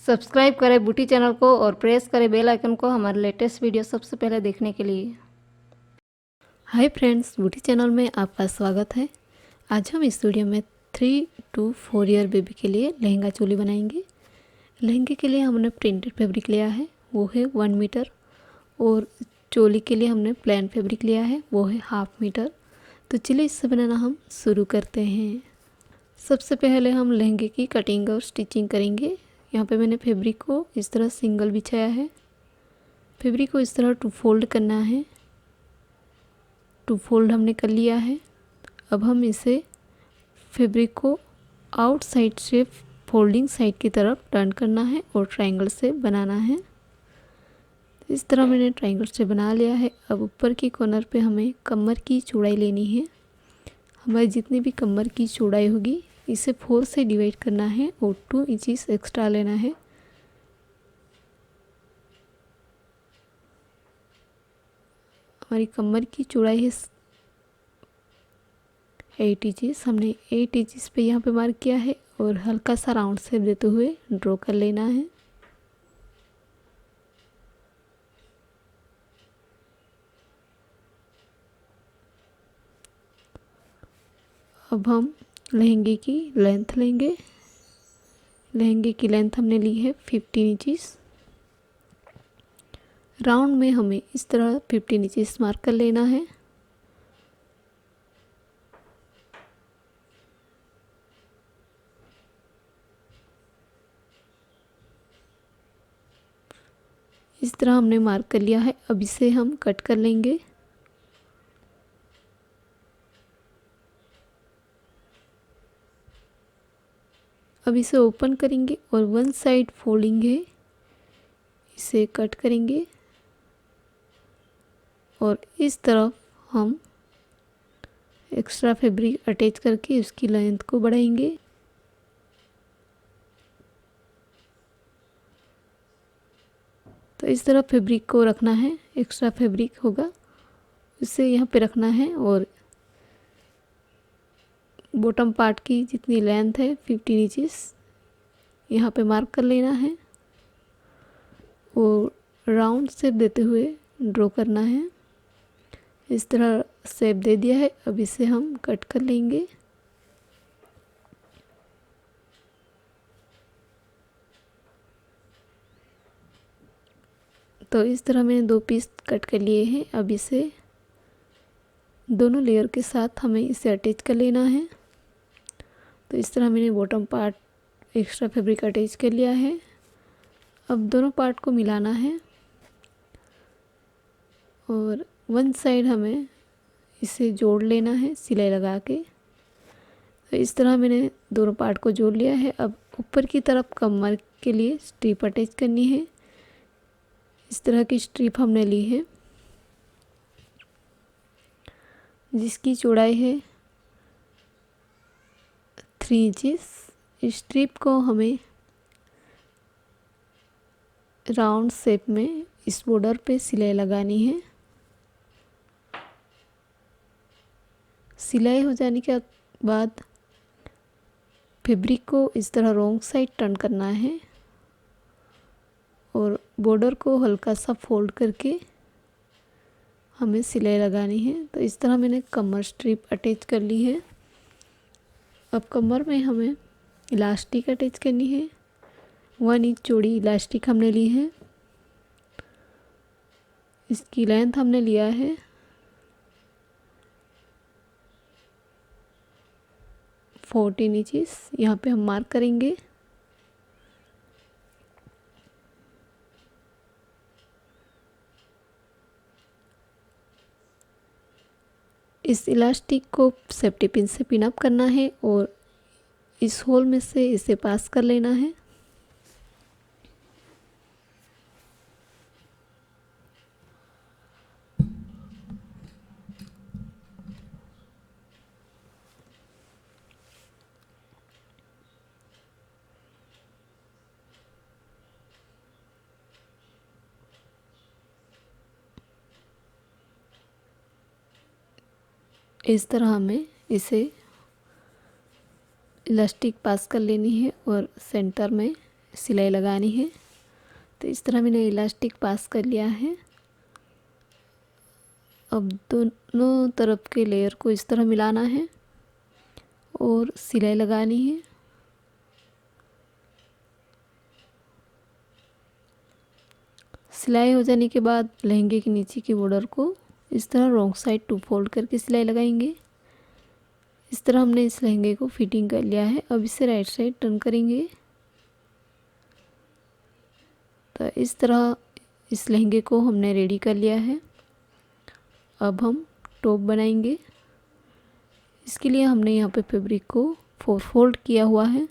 Subscribe करें बूटी channel को और प्रेस करें बेल आइकन को हमारे लेटेस्ट वीडियो सबसे पहले देखने के लिए। हाय फ्रेंड्स, बूटी चैनल में आपका स्वागत है। आज हम इस वीडियो में 3 to 4 ईयर बेबी के लिए लहंगा चोली बनाएंगे। लहंगे के लिए हमने प्रिंटेड फैब्रिक लिया है, वो है 1 मीटर, और चोली के लिए हमने प्लेन फैब्रिक लिया है, वो है 1/2 मीटर। तो चलिए इससे बनाना हम शुरू करते हैं। सबसे पहले हम लहंगे की कटिंग और स्टिचिंग करेंगे। यहाँ पे मैंने फैब्रिक को इस तरह सिंगल बिछाया है। फैब्रिक को इस तरह 2 फोल्ड करना है। 2 फोल्ड हमने कर लिया है। अब हम इसे फैब्रिक को आउटसाइड से फोल्डिंग साइड की तरफ टर्न करना है और ट्रायंगल से बनाना है। इस तरह मैंने ट्रायंगल से बना लिया है। अब ऊपर की कॉर्नर पे हमें कमर की चौड़ाई लेनी है। हमारी जितनी भी कमर की चौड़ाई होगी इसे 4 से डिवाइड करना है और 2 इंचेस एक्स्ट्रा लेना है। हमारी कमर की चौड़ाई है 8 इंचेस। हमने 8 इंचेस पे यहाँ पे मार्क किया है और हल्का सा राउंड शेप देते हुए ड्रॉ कर लेना है। अब हम लहंगे की लेंथ लेंगे। लहंगे की लेंथ हमने ली है 15 इंचेस। राउंड में हमें इस तरह 15 इंचेस मार्क कर लेना है। इस तरह हमने मार्क कर लिया है। अब इसे हम कट कर लेंगे। अब इसे ओपन करेंगे और 1 साइड फोल्डिंग है, इसे कट करेंगे और इस तरफ हम एक्स्ट्रा फैब्रिक अटैच करके उसकी लेंथ को बढ़ाएंगे। तो इस तरह फैब्रिक को रखना है। एक्स्ट्रा फैब्रिक होगा उसे यहाँ पे रखना है और बॉटम पार्ट की जितनी लेंथ है 15 इंचेस यहाँ पे मार्क कर लेना है और राउंड शेप देते हुए ड्रॉ करना है। इस तरह शेप दे दिया है। अब इसे हम कट कर लेंगे। तो इस तरह मैंने 2 पीस कट कर लिए हैं। अब इसे दोनों लेयर के साथ हमें इसे अटैच कर लेना है। तो इस तरह मैंने bottom part extra fabric attach कर लिया है। अब दोनों पार्ट को मिलाना है और 1 साइड हमें इसे जोड़ लेना है सिलाई लगा के। तो इस तरह मैंने दोनों पार्ट को जोड़ लिया है। अब ऊपर की तरफ कमर के लिए स्ट्रिप अटैच करनी है। इस तरह की स्ट्रिप हमने ली है जिसकी चौड़ाई है 3 इंचेस। इस स्ट्रिप को हमें राउंड शेप में इस बॉर्डर पे सिलाई लगानी है। सिलाई हो जाने के बाद फैब्रिक को इस तरह रॉन्ग साइड टर्न करना है और बॉर्डर को हल्का सा फोल्ड करके हमें सिलाई लगानी है। तो इस तरह मैंने कमर स्ट्रिप अटैच कर ली है। अब कमर में हमें इलास्टिक अटैच करनी है। 1 इंच चौड़ी इलास्टिक हमने ली है। इसकी लेंथ हमने लिया है 14 इंचेस। यहाँ पे हम मार्क करेंगे। इस इलास्टिक को सेफ्टी पिन से पिन अप करना है और इस होल में से इसे पास कर लेना है। इस तरह हमें इसे इलास्टिक पास कर लेनी है और सेंटर में सिलाई लगानी है। तो इस तरह मैंने इलास्टिक पास कर लिया है। अब दोनों तरफ के लेयर को इस तरह मिलाना है और सिलाई लगानी है। सिलाई हो जाने के बाद लहंगे के नीचे की बॉर्डर को इस तरह रॉन्ग साइड 2 फोल्ड करके सिलाई लगाएंगे। इस तरह हमने इस लहंगे को फिटिंग कर लिया है। अब इसे राइट साइड टर्न करेंगे। तो इस तरह इस लहंगे को हमने रेडी कर लिया है। अब हम टॉप बनाएंगे। इसके लिए हमने यहाँ पे फैब्रिक को 4 फोल्ड किया हुआ है।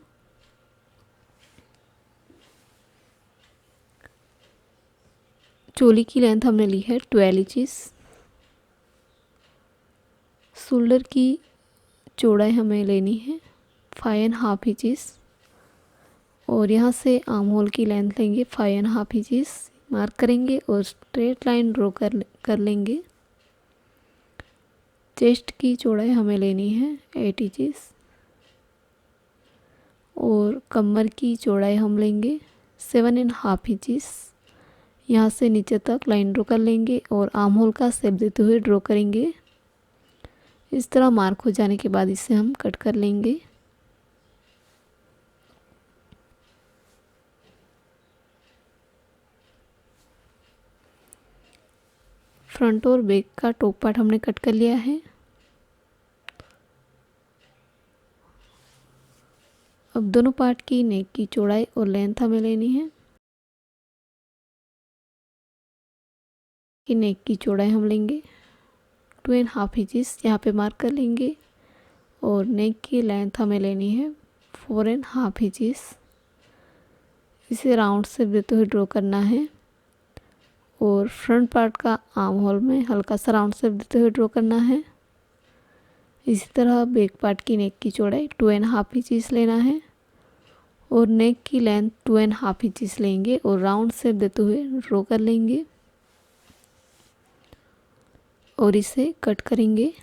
चोली की लेंथ हमने ली है 12 इंचेस। शोल्डर की चौड़ाई हमें लेनी है 5.5 इंचेस और यहाँ से आर्म होल की लेंथ लेंगे 5.5 इंचेस मार्क करेंगे और स्ट्रेट लाइन ड्रॉ कर लेंगे। चेस्ट की चौड़ाई हमें लेनी है 8 इंचेस और कमर की चौड़ाई हम लेंगे 7.5 इंचेस। यहाँ से नीचे तक लाइन ड्रॉ कर लेंगे और आर्म होल का शेप देते हुए ड्रॉ करेंगे। इस तरह मार्क हो जाने के बाद इसे हम कट कर लेंगे। फ्रंट और बैक का टॉप पार्ट हमने कट कर लिया है। अब दोनों पार्ट की नेक की चौड़ाई और लेंथ हमें लेनी है। कि नेक की चौड़ाई हम लेंगे 2.5 इंचेस यहाँ पे मार्क कर लेंगे और नेक की लेंथ हमें लेनी है 4.5 इंचेस। इसे राउंड शेप देते हुए ड्रॉ करना है और फ्रंट पार्ट का आर्म होल में हल्का सा राउंड शेप देते हुए ड्रॉ करना है। इसी तरह बैक पार्ट की नेक की चौड़ाई 2.5 इंचेस लेना है और नेक की लेंथ 2.5 इंचेस लेंगे और राउंड शेप देते हुए ड्रॉ कर लेंगे और इसे कट करेंगे।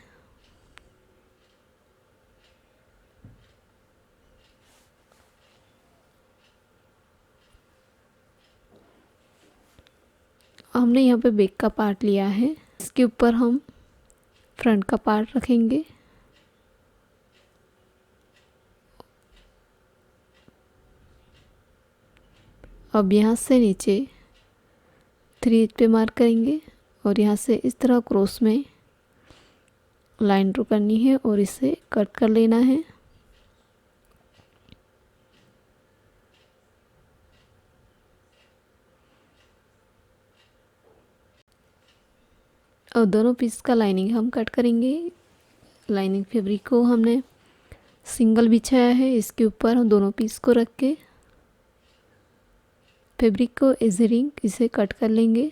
हमने यहाँ पे बैक का पार्ट लिया है। इसके ऊपर हम फ्रंट का पार्ट रखेंगे। अब यहाँ से नीचे 3 इंच पे मार्क करेंगे और यहाँ से इस तरह क्रॉस में लाइन ड्रॉ करनी है और इसे कट कर लेना है। और दोनों पीस का लाइनिंग हम कट करेंगे। लाइनिंग फैब्रिक को हमने सिंगल बिछाया है। इसके ऊपर हम दोनों पीस को रख के फैब्रिक को एज ए रिंग इसे कट कर लेंगे।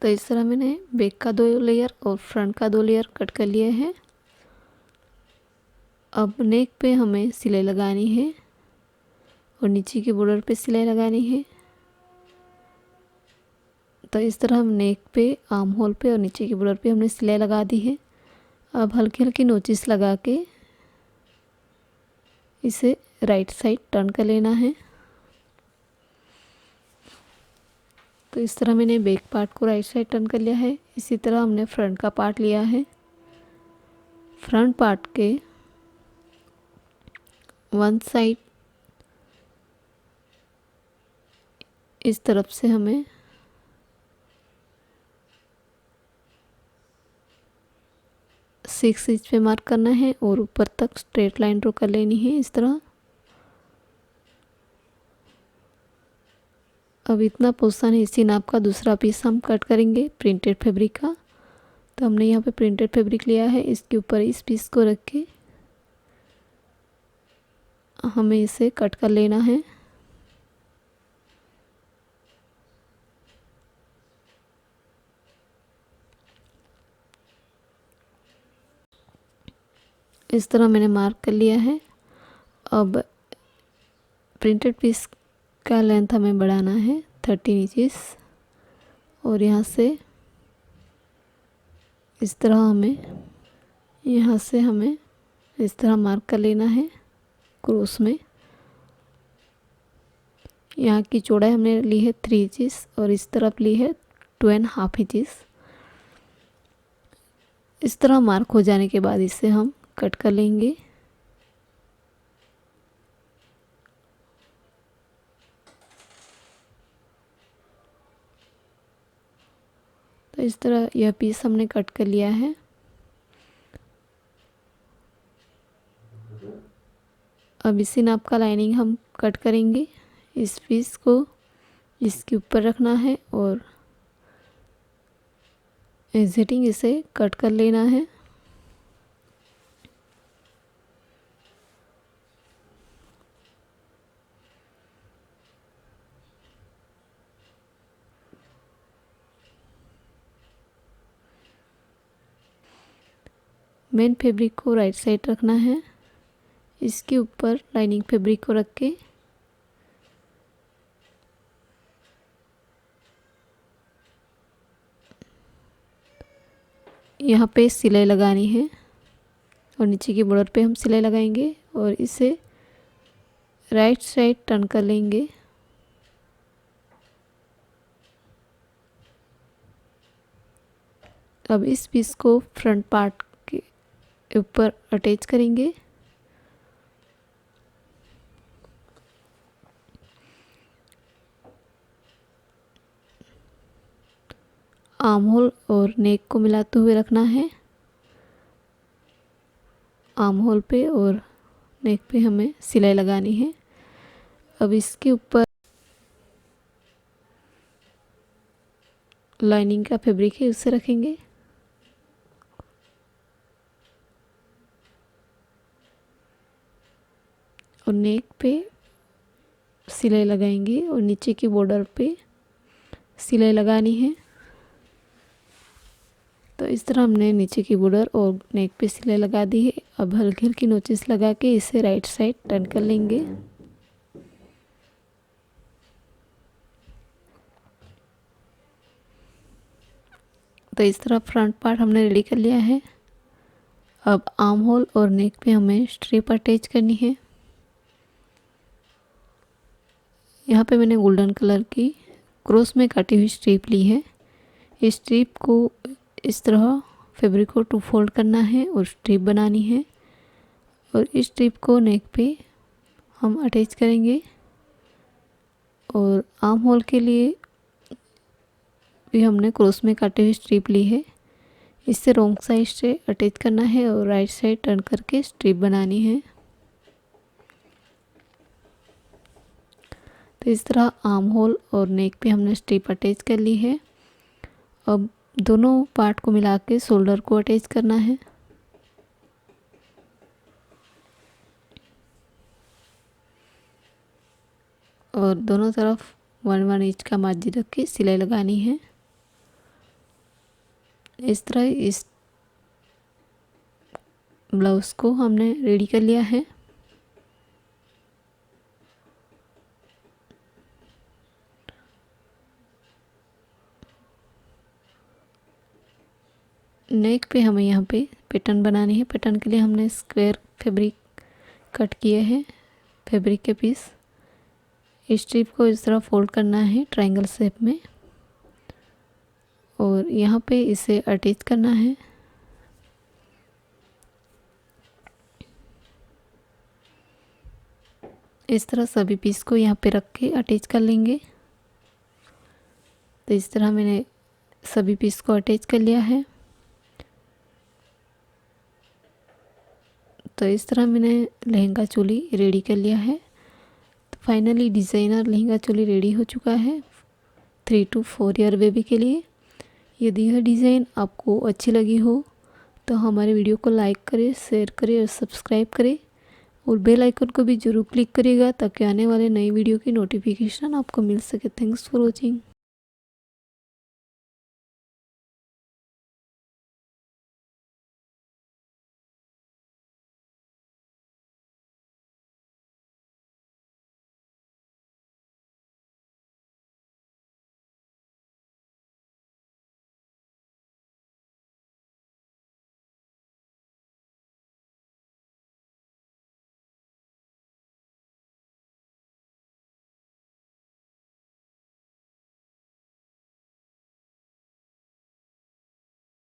तो इस तरह मैंने बैक का 2 लेयर और फ्रंट का 2 लेयर कट कर लिए हैं। अब नेक पे हमें सिलाई लगानी है और नीचे के बॉर्डर पे सिलाई लगानी है। तो इस तरह हम नेक पे, आर्म होल पे और नीचे के बॉर्डर पे हमने सिलाई लगा दी है। अब हल्की हल्की नोचिस लगा के इसे राइट साइड टर्न कर लेना है। तो इस तरह मैंने बैक पार्ट को राइट साइड टर्न कर लिया है। इसी तरह हमने फ्रंट का पार्ट लिया है। फ्रंट पार्ट के वन साइड इस तरफ से हमें सिक्स इंच पे मार्क करना है और ऊपर तक स्ट्रेट लाइन ड्रॉ कर लेनी है इस तरह। अब इतना पोर्शन है, इसी नाप का दूसरा पीस हम कट करेंगे प्रिंटेड फैब्रिक का। तो हमने यहाँ पे प्रिंटेड फैब्रिक लिया है। इसके ऊपर इस पीस को रख के हमें इसे कट कर लेना है। इस तरह मैंने मार्क कर लिया है। अब प्रिंटेड पीस का लेंथ हमें बढ़ाना है 13 इंचेस और यहाँ से इस तरह हमें इस तरह मार्क कर लेना है क्रॉस में। यहाँ की चौड़ाई हमने ली है 3 इंचेस और इस तरफ ली है 2.5 इंचेस। इस तरह मार्क हो जाने के बाद इसे हम कट कर लेंगे। तो इस तरह यह पीस हमने कट कर लिया है। अब इसी नाप का लाइनिंग हम कट करेंगे। इस पीस को इसके ऊपर रखना है और एग्जिटिंग इसे कट कर लेना है। मेन फैब्रिक को राइट साइड रखना है। इसके ऊपर लाइनिंग फैब्रिक को रख के यहाँ पे सिलाई लगानी है और नीचे की बॉर्डर पे हम सिलाई लगाएंगे और इसे राइट साइड टर्न कर लेंगे। अब इस पीस को फ्रंट पार्ट के ऊपर अटैच करेंगे। आर्म होल और नेक को मिलाते हुए रखना है। आर्म होल पे और नेक पे हमें सिलाई लगानी है। अब इसके ऊपर लाइनिंग का फैब्रिक है उसे रखेंगे और नेक पे सिलाई लगाएंगे और नीचे की बॉर्डर पे सिलाई लगानी है। तो इस तरह हमने नीचे की बॉर्डर और नेक पे सिलाई लगा दी है। अब हल्की हल्की नोचेस लगा के इसे राइट साइड टर्न कर लेंगे। तो इस तरह फ्रंट पार्ट हमने रेडी कर लिया है। अब आर्म होल और नेक पे हमें स्ट्रिप अटैच करनी है। यहाँ पे मैंने गोल्डन कलर की क्रॉस में काटी हुई स्ट्रिप ली है। इस स्ट्रिप को इस तरह फैब्रिक को 2 फोल्ड करना है और स्ट्रिप बनानी है और इस स्ट्रिप को नेक पे हम अटैच करेंगे। और आर्म होल के लिए भी हमने क्रॉस में काटे हुई स्ट्रिप ली है। इससे रॉन्ग साइड से अटैच करना है और राइट साइड टर्न करके स्ट्रिप बनानी है। तो इस तरह आर्म होल और नेक पे हमने स्ट्रिप अटैच कर ली है। अब दोनों पार्ट को मिला के शोल्डर को अटैच करना है। और दोनों तरफ 1-1 इंच का मार्जिन रख के सिलाई लगानी है। इस तरह इस ब्लाउज़ को हमने रेडी कर लिया है। नेक पे हमें यहाँ पे पैटर्न बनानी है। पैटर्न के लिए हमने स्क्वायर फैब्रिक कट किए हैं, फैब्रिक के पीस। इस स्ट्रिप को इस तरह फोल्ड करना है ट्रायंगल शेप में और यहाँ पे इसे अटैच करना है। इस तरह सभी पीस को यहाँ पे रख के अटैच कर लेंगे। तो इस तरह मैंने सभी पीस को अटैच कर लिया है। तो इस तरह मैंने लहंगा चोली रेडी कर लिया है। तो finally designer lehenga choli ready हो चुका है 3 to 4 ईयर बेबी के लिए। यदि यह डिज़ाइन आपको अच्छी लगी हो तो हमारे वीडियो को लाइक करें, शेयर करें और सब्सक्राइब करें और बेल आइकन को भी ज़रूर क्लिक करिएगा ताकि आने वाले नई वीडियो की नोटिफिकेशन आपको मिल सके। Thanks for watching.